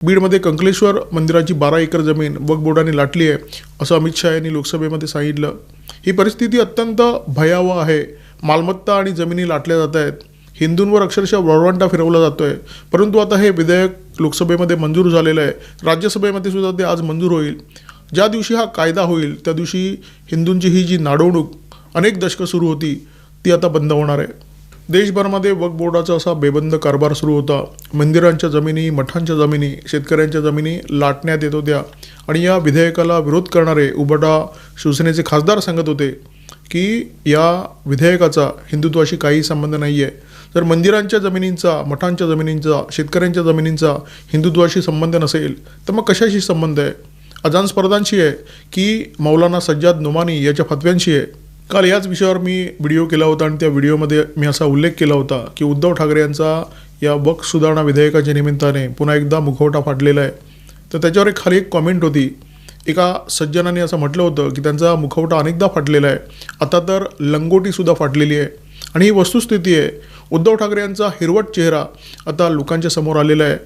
बीडमध्ये कंकलेश्वर मंदिराची 12 एकर जमीन वक्फ बोर्डाने लाटली आहे असं अमित शहा यांनी लोकसभेमध्ये सांगितलं। ही परिस्थिती अत्यंत भयावह आहे। मालमत्ता आणि जमिनी लाटल्या जात आहेत। हिंदूंवर अक्षरशः वरवंटा फिरवला जातोय। परंतु आता हे विधेयक लोकसभेमध्ये मंजूर झालेलं आहे। राज्यसभेमध्ये सुद्धा ते आज मंजूर होईल। ज्या दिवशी हा कायदा होईल त्या दिवशी हिंदूंची ही जी नाडवणूक अनेक दशकं सुरू होती ती आता बंद होणार आहे। देशभरामध्ये वक्फ बोर्डाचा असा बेबंद कारभार सुरू होता। मंदिरांच्या जमिनी, मठांच्या जमिनी, शेतकऱ्यांच्या जमिनी लाटण्यात येत होत्या आणि या विधेयकाला विरोध करणारे उबाटा शिवसेनेचे खासदार सांगत होते की या विधेयकाचा हिंदुत्वाशी काही संबंध नाही आहे। जर मंदिरांच्या जमिनींचा, मठांच्या जमिनींचा, शेतकऱ्यांच्या जमिनींचा हिंदुत्वाशी संबंध नसेल तर मग कशाशी संबंध आहे? अजान स्पर्धांशी आहे की मौलाना सज्जाद नुमानी याच्या फतव्यांशी आहे? काल याच विषयावर मी व्हिडिओ केला होता आणि त्या व्हिडिओमध्ये मी असा उल्लेख केला होता की उद्धव ठाकरे यांचा या वक्फ सुधारणा विधेयकाच्या निमित्ताने पुन्हा एकदा मुखवटा फाटलेला आहे। तर त्याच्यावर एक खाली एक कॉमेंट होती। एका सज्जनाने असं म्हटलं होतं की त्यांचा मुखवटा अनेकदा फाटलेला आहे, आता तर लंगोटीसुद्धा फाटलेली आहे। आणि ही वस्तुस्थिती आहे। उद्धव ठाकरे यांचा हिरवट चेहरा आता लोकांच्या समोर आलेला आहे